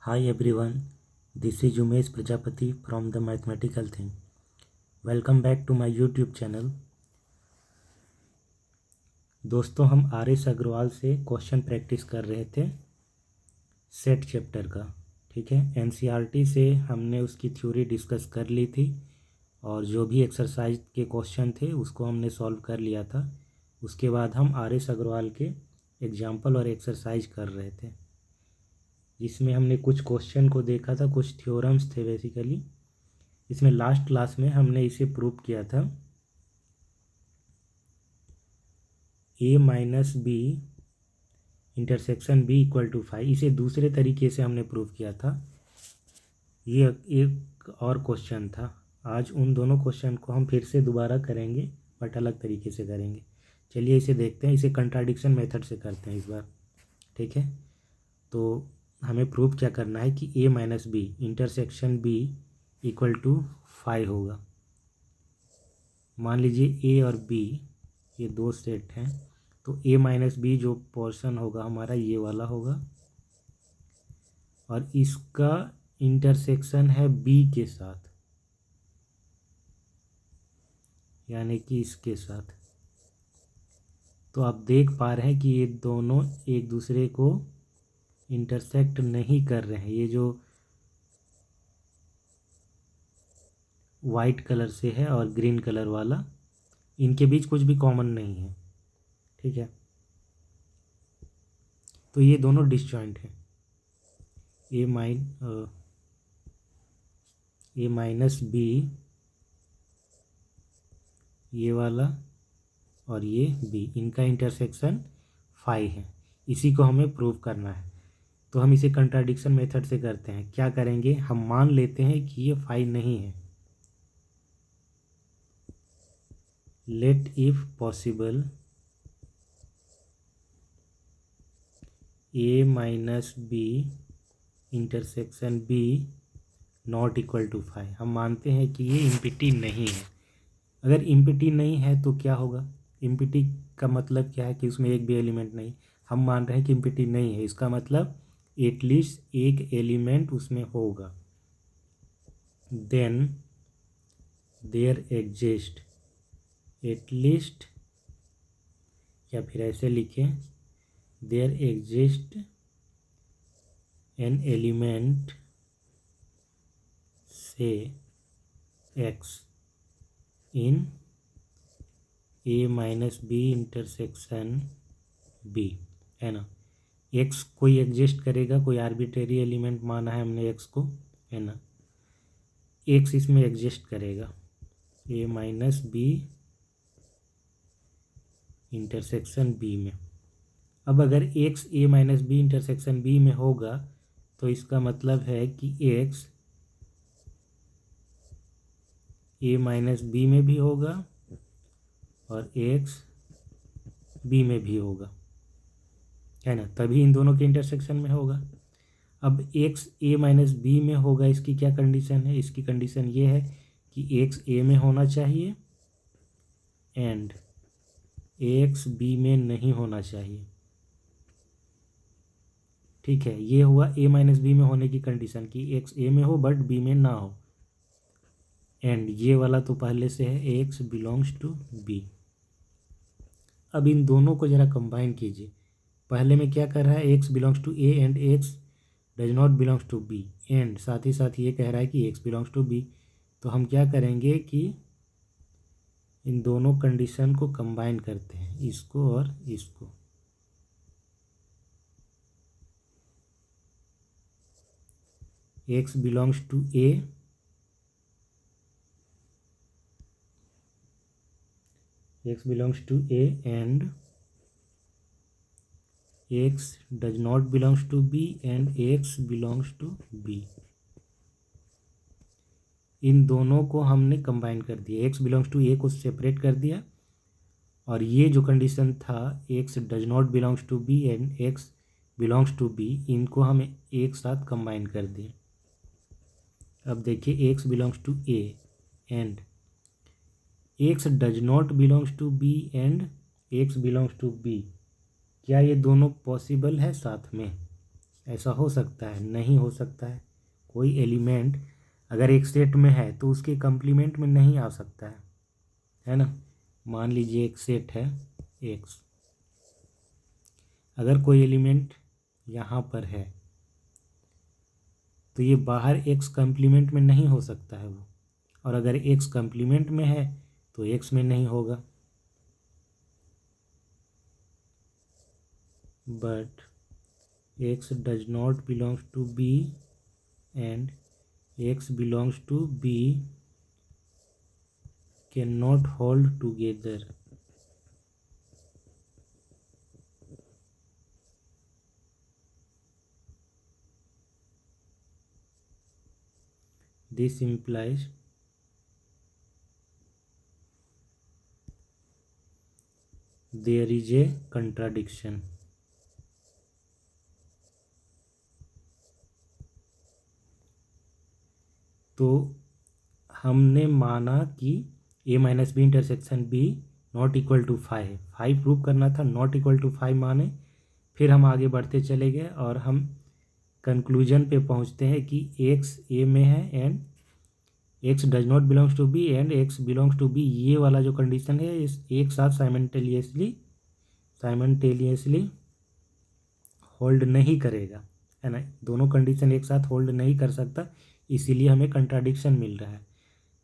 Hi everyone, this is Umesh Prajapati from the Mathematical Thing. Welcome back to my YouTube channel. दोस्तों हम RS. Agarwal से question practice कर रहे थे set chapter का। ठीक है, एनसीईआरटी से हमने उसकी थ्योरी डिस्कस कर ली थी और जो भी एक्सरसाइज के क्वेश्चन थे उसको हमने सॉल्व कर लिया था। उसके बाद हम आर.एस. अग्रवाल के एग्जाम्पल और एक्सरसाइज कर रहे थे, जिसमें हमने कुछ क्वेश्चन को देखा था, कुछ थ्योरम्स थे बेसिकली। इसमें लास्ट क्लास में हमने इसे प्रूव किया था, a minus b intersection b equal to 5। इसे दूसरे तरीके से हमने प्रूव किया था। ये एक और क्वेश्चन था। आज उन दोनों क्वेश्चन को हम फिर से दोबारा करेंगे, बट अलग तरीके से करेंगे। चलिए इसे देखते हैं। इसे कंट्राडिक्शन मेथड से करते हैं इस बार। ठीक है, तो हमें प्रूव क्या करना है कि a minus b intersection b equal to 5 होगा। मान लीजिए a और b ये दो सेट हैं, तो a माइनस बी जो पोर्शन होगा हमारा ये वाला होगा और इसका इंटरसेक्शन है b के साथ, यानी कि इसके साथ। तो आप देख पा रहे हैं कि ये दोनों एक दूसरे को इंटरसेक्ट नहीं कर रहे हैं। ये जो वाइट कलर से है और ग्रीन कलर वाला, इनके बीच कुछ भी कॉमन नहीं है। ठीक है, तो ये दोनों डिसजॉइंट हैं। ए माइनस बी ये वाला और ये बी, इनका इंटरसेक्शन 5 है। इसी को हमें प्रूव करना है। तो हम इसे कंट्राडिक्शन मेथड से करते हैं। क्या करेंगे, हम मान लेते हैं कि ये 5 नहीं है। Let if possible a minus b intersection b not equal to 5। हम मानते हैं कि ये इम्पिटी नहीं है। अगर इम्पिटी नहीं है तो क्या होगा, इम्पिटी का मतलब क्या है कि उसमें एक भी एलिमेंट नहीं। हम मान रहे हैं कि इम्पिटी नहीं है, इसका मतलब एटलीस्ट एक एलिमेंट उसमें होगा। देन देयर एग्जिस्ट एटलीस्ट, या फिर ऐसे लिखें, there exist an element say x in a minus b intersection b, है ना। x कोई एग्जिस्ट करेगा, कोई आर्बिट्रेरी एलिमेंट माना है हमने x को, है ना। x इसमें एग्जिस्ट करेगा a minus b intersection b में। अब अगर x a minus b intersection b में होगा तो इसका मतलब है कि x a माइनस बी में भी होगा और x b में भी होगा, है ना। तभी इन दोनों के इंटरसेक्शन में होगा। अब x a माइनस बी में होगा, इसकी क्या कंडीशन है, इसकी कंडीशन ये है कि x a में होना चाहिए एंड x b में नहीं होना चाहिए। ठीक है, ये हुआ a माइनस बी में होने की कंडीशन कि x a में हो बट b में ना हो। एंड ये वाला तो पहले से है, x बिलोंग्स टू b। अब इन दोनों को ज़रा कंबाइन कीजिए। पहले में क्या कर रहा है, x belongs to a and x does not belongs to b, and साथ ही साथ ये कह रहा है कि x बिलोंग्स टू b। तो हम क्या करेंगे कि इन दोनों कंडीशन को कंबाइन करते हैं, इसको और इसको। x belongs to a and x does not belongs to b and x belongs to b। इन दोनों को हमने कंबाइन कर दिया, x बिलोंग्स टू a को सेपरेट कर दिया और ये जो कंडीशन था x does not belongs to b and x belongs to b, इनको हम एक साथ कंबाइन कर दिए। अब देखिए x belongs to a and x does not belongs to b and x belongs to b, क्या ये दोनों पॉसिबल है साथ में? ऐसा हो सकता है? नहीं हो सकता है। कोई एलिमेंट अगर एक सेट में है तो उसके कंप्लीमेंट में नहीं आ सकता है ना। मान लीजिए एक सेट है एक्स, अगर कोई एलिमेंट यहाँ पर है तो ये बाहर एक्स कंप्लीमेंट में नहीं हो सकता है वो, और अगर एक्स कंप्लीमेंट में है तो एक्स में नहीं होगा। But x does not belongs to b and x belongs to b can not hold together. This implies there is a contradiction. तो हमने माना कि a minus b intersection b not equal to 5 prove करना था, not equal to 5 माने। फिर हम आगे बढ़ते चले गए और हम कंक्लूजन पे पहुंचते हैं कि x a में है and x does not belongs to b and x belongs to b. ये वाला जो कंडीशन है इस एक साथ साइमल्टेनियसली होल्ड नहीं करेगा, है ना। दोनों कंडीशन एक साथ होल्ड नहीं कर सकता, इसीलिए हमें कंट्राडिक्शन मिल रहा है।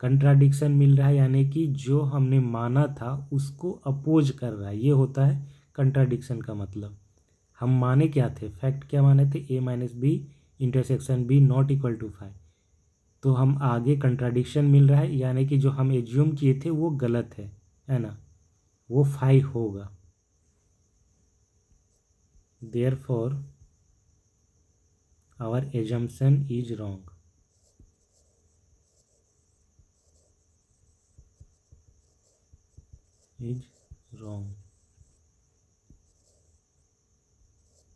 कंट्राडिक्शन मिल रहा है यानी कि जो हमने माना था उसको अपोज कर रहा है, ये होता है कंट्राडिक्शन का मतलब। हम माने क्या थे, फैक्ट क्या माने थे, a minus b intersection b not equal to 5। तो हम आगे कंट्राडिक्शन मिल रहा है यानी कि जो हम एज्यूम किए थे वो गलत है ना, वो 5 होगा। Therefore our assumption is wrong.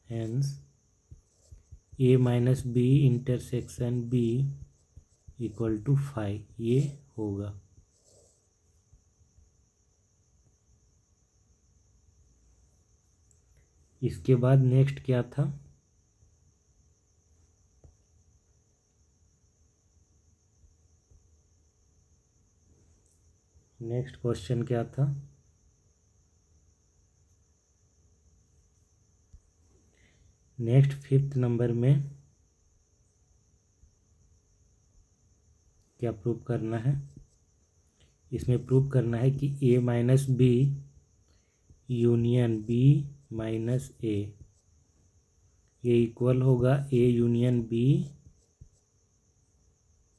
Hence a minus b intersection b equal to 5 ये होगा। इसके बाद नेक्स्ट क्या था, नेक्स्ट क्वेश्चन क्या था, नेक्स्ट 5th नंबर में क्या प्रूव करना है। इसमें प्रूव करना है कि a minus B union b minus A ये इक्वल होगा a union b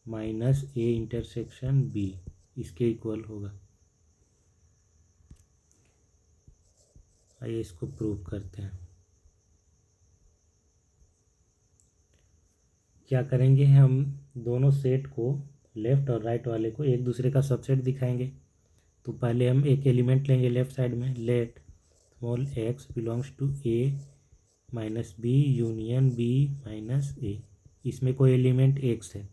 minus A intersection b, इसके इक्वल होगा। आइए इसको प्रूव करते हैं। क्या करेंगे, हम दोनों सेट को लेफ़्ट और राइट वाले को एक दूसरे का सबसेट दिखाएंगे। तो पहले हम एक एलिमेंट लेंगे लेफ़्ट साइड में, let small x belongs to a minus B union b minus A. इसमें कोई एलिमेंट x है।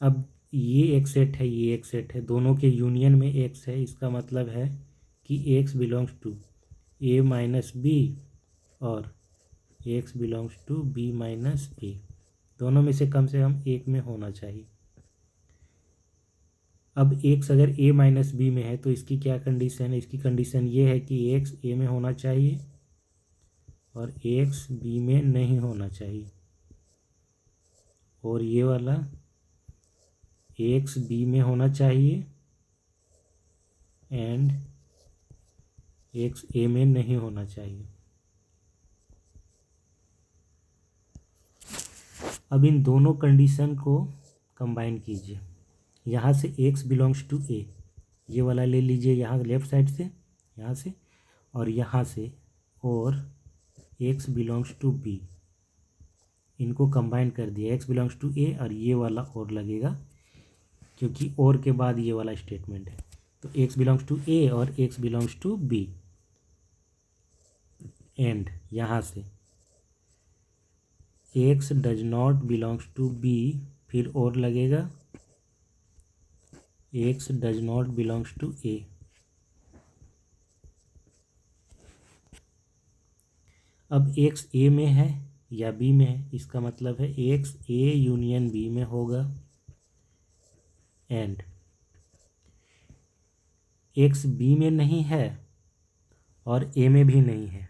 अब ये एक सेट है, ये एक सेट है, दोनों के यूनियन में x है। इसका मतलब है कि x belongs to a minus B और x belongs to b minus A. दोनों में से कम एक में होना चाहिए। अब x अगर a माइनस बी में है तो इसकी क्या कंडीशन है, इसकी कंडीशन ये है कि x a में होना चाहिए और x b में नहीं होना चाहिए, और ये वाला x b में होना चाहिए एंड x a में नहीं होना चाहिए। अब इन दोनों कंडीशन को कंबाइन कीजिए। यहाँ से x बिलोंग्स टू a ये वाला ले लीजिए, यहाँ लेफ़्ट साइड से, यहाँ से और यहाँ से, और x बिलोंग्स टू b, इनको कंबाइन कर दिया, x बिलोंग्स टू a और ये वाला और लगेगा क्योंकि और के बाद ये वाला स्टेटमेंट है। तो x बिलोंग्स टू a और x belongs to b and यहाँ से x does not belongs to b, फिर और लगेगा x does not belongs to a। अब x a में है या बी में है, इसका मतलब है एक्स ए यूनियन बी में होगा, एंड एक्स बी में नहीं है और ए में भी नहीं है।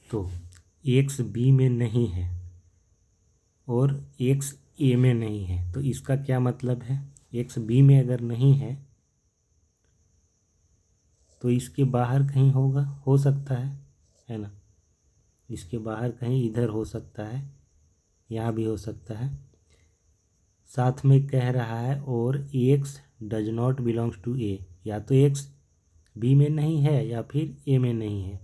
तो एक्स बी में नहीं है और एक्स ए में नहीं है, तो इसका क्या मतलब है, एक्स बी में अगर नहीं है तो इसके बाहर कहीं होगा, हो सकता है ना, इसके बाहर कहीं इधर हो सकता है, यहाँ भी हो सकता है। साथ में कह रहा है और X does not belongs to A, या तो एक्स बी में नहीं है या फिर ए में नहीं है।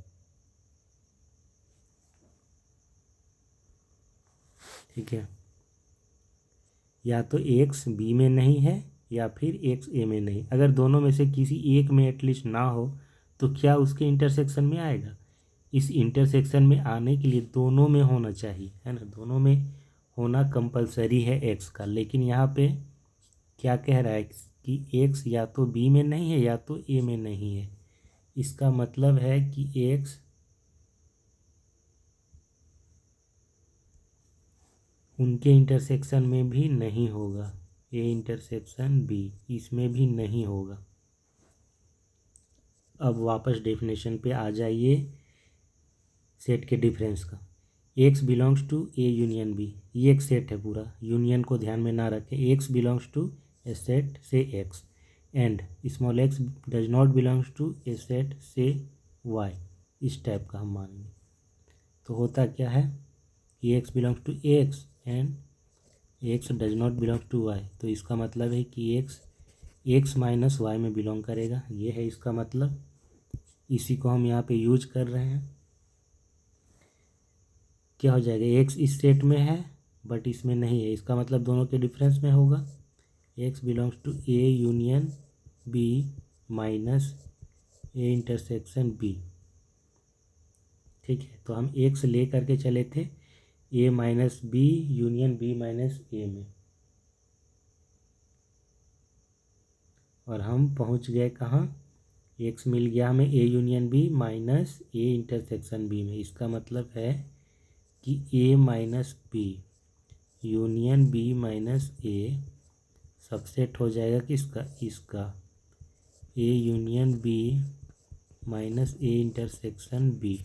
ठीक है, या तो एक्स बी में नहीं है या फिर एक्स ए में नहीं। अगर दोनों में से किसी एक में एटलीस्ट ना हो तो क्या उसके इंटरसेक्शन में आएगा। इस इंटरसेक्शन में आने के लिए दोनों में होना चाहिए, है ना, दोनों में होना कंपलसरी है एक्स का। लेकिन यहाँ पे क्या कह रहा है कि एक्स या तो बी में नहीं है या तो ए में नहीं है। इसका मतलब है कि एक्स उनके इंटरसेक्शन में भी नहीं होगा, ए इंटरसेक्शन बी, इसमें भी नहीं होगा। अब वापस डेफिनेशन पे आ जाइए सेट के डिफरेंस का। X belongs to A union b, ये एक सेट है पूरा, यूनियन को ध्यान में ना रखें। X belongs to A set से X, and small X does not belongs to A set से वाई, इस टाइप का हम मानेंगे। तो होता क्या है कि X belongs to X and X does not belong to Y, तो इसका मतलब है कि एक्स माइनस वाई में बिलोंग करेगा, ये है इसका मतलब। इसी को हम यहाँ पे यूज कर रहे हैं। क्या हो जाएगा, एक्स इस सेट में है बट इसमें नहीं है, इसका मतलब दोनों के डिफरेंस में होगा। X belongs to A union B minus A intersection B. ठीक है, तो हम एक्स ले करके चले थे A minus B union B minus A में, और हम पहुंच गए कहाँ, एक्स मिल गया हमें A union B minus A intersection B में। इसका मतलब है कि A minus B union B minus A subset हो जाएगा किसका, इसका A union B minus A intersection B,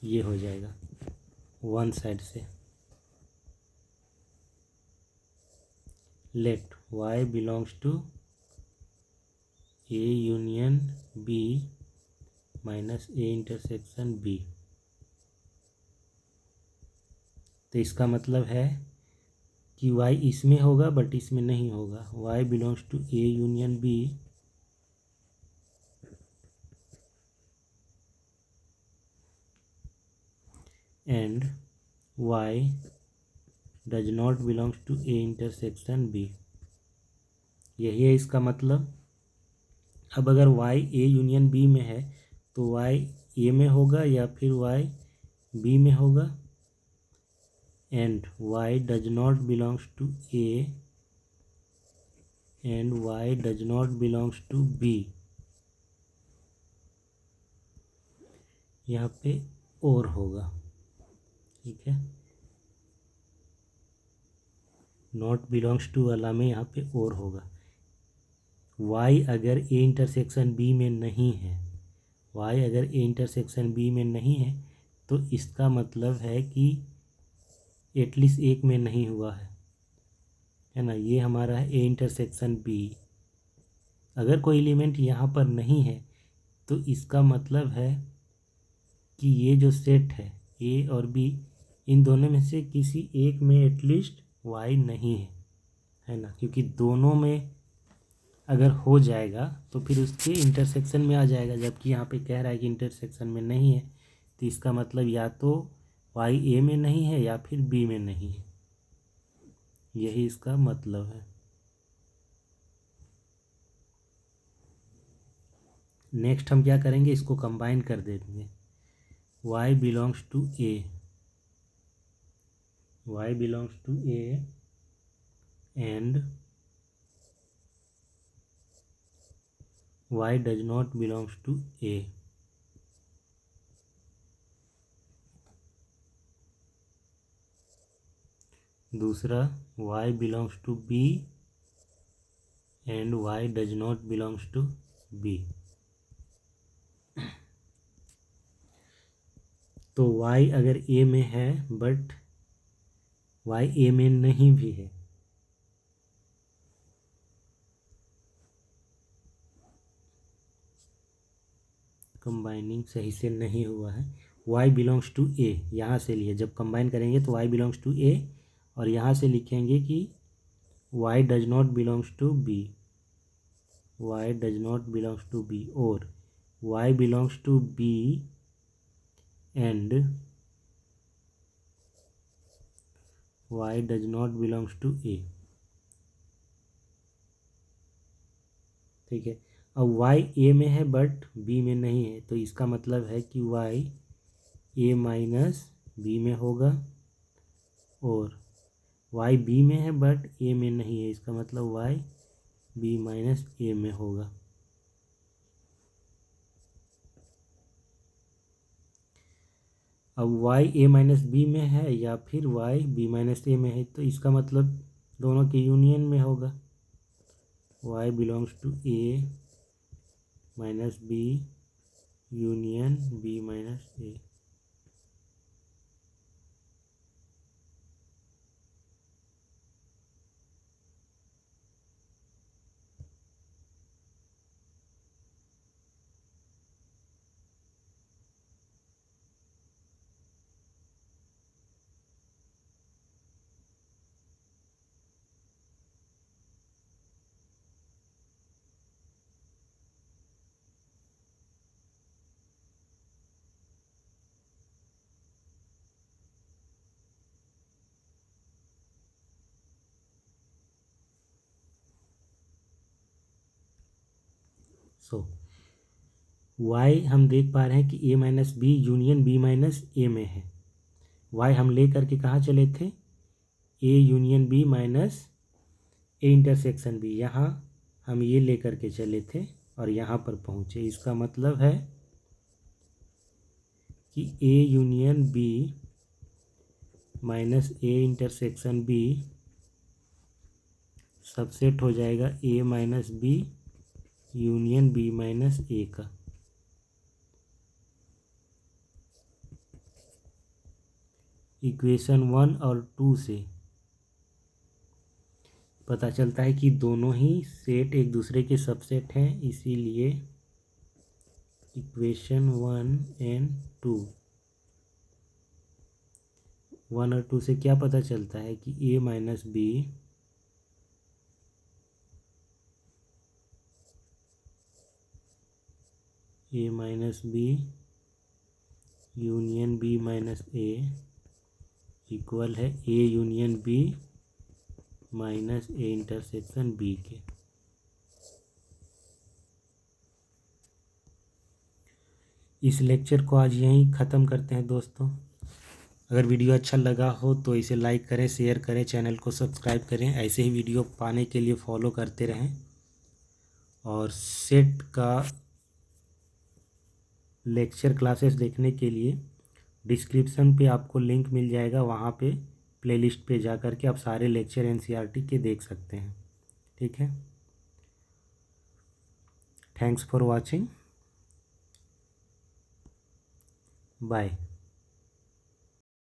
ये हो जाएगा वन साइड से। Let Y belongs to A union B minus A intersection B. तो इसका मतलब है कि y इसमें होगा बट इसमें नहीं होगा। y belongs to A union b and y does not belongs to a intersection b, यही है इसका मतलब। अब अगर y ए यूनियन बी में है तो y ए में होगा या फिर y बी में होगा, and y does not belongs to A and y does not belongs to b, यहाँ पे और होगा। ठीक है, नॉट बिलोंग्स टू वाला में यहाँ पे और होगा। y अगर ए इंटरसेक्शन बी में नहीं है, y अगर ए इंटरसेक्शन बी में नहीं है तो इसका मतलब है कि एटलीस्ट एक में नहीं हुआ है ना। ये हमारा है ए इंटरसेक्शन बी। अगर कोई एलिमेंट यहाँ पर नहीं है तो इसका मतलब है कि ये जो सेट है ए और बी, इन दोनों में से किसी एक में एटलीस्ट y नहीं है ना, क्योंकि दोनों में अगर हो जाएगा तो फिर उसके इंटरसेक्शन में आ जाएगा, जबकि यहाँ पे कह रहा है कि इंटरसेक्शन में नहीं है। तो इसका मतलब या तो y ए में नहीं है या फिर बी में नहीं है, यही इसका मतलब है। नेक्स्ट हम क्या करेंगे, इसको कंबाइन कर देंगे। y belongs to A, y belongs to A and y does not belongs to A. दूसरा y belongs to B and y does not belongs to B। तो y अगर A में है बट y A में नहीं भी है, combining सही से नहीं हुआ है। y बिलोंग्स टू A यहाँ से लिए, जब कंबाइन करेंगे तो y बिलोंग्स टू A, और यहाँ से लिखेंगे कि y does not belongs to B, y does not belongs to B, और y belongs to B and y does not belongs to A। ठीक है, अब y A में है बट B में नहीं है, तो इसका मतलब है कि y A माइनस B में होगा, और y B में है बट A में नहीं है, इसका मतलब y B माइनस A में होगा। अब y A माइनस B में है या फिर y B माइनस A में है, तो इसका मतलब दोनों के यूनियन में होगा, y belongs to A minus B union B minus A। So y हम देख पा रहे हैं कि a minus B union b minus A में है। y हम ले करके कहाँ चले थे, a union b minus A intersection b, यहाँ हम ये ले करके चले थे और यहाँ पर पहुँचे। इसका मतलब है कि a union b minus A intersection b subset हो जाएगा a minus B union b minus A का। इक्वेशन 1 और 2 से पता चलता है कि दोनों ही सेट एक दूसरे के सबसेट हैं, इसीलिए इक्वेशन 1 एंड 2, 1 और 2 से क्या पता चलता है कि a minus b a minus B union b minus a equal है a union b minus A intersection b के। इस लेक्चर को आज यहीं ख़त्म करते हैं दोस्तों। अगर वीडियो अच्छा लगा हो तो इसे लाइक करें, शेयर करें, चैनल को सब्सक्राइब करें। ऐसे ही वीडियो पाने के लिए फॉलो करते रहें, और सेट का लेक्चर क्लासेस देखने के लिए डिस्क्रिप्शन पे आपको लिंक मिल जाएगा, वहाँ पे प्लेलिस्ट पे जा कर के आप सारे लेक्चर एनसीईआरटी के देख सकते हैं। ठीक है, थैंक्स फॉर वाचिंग, बाय।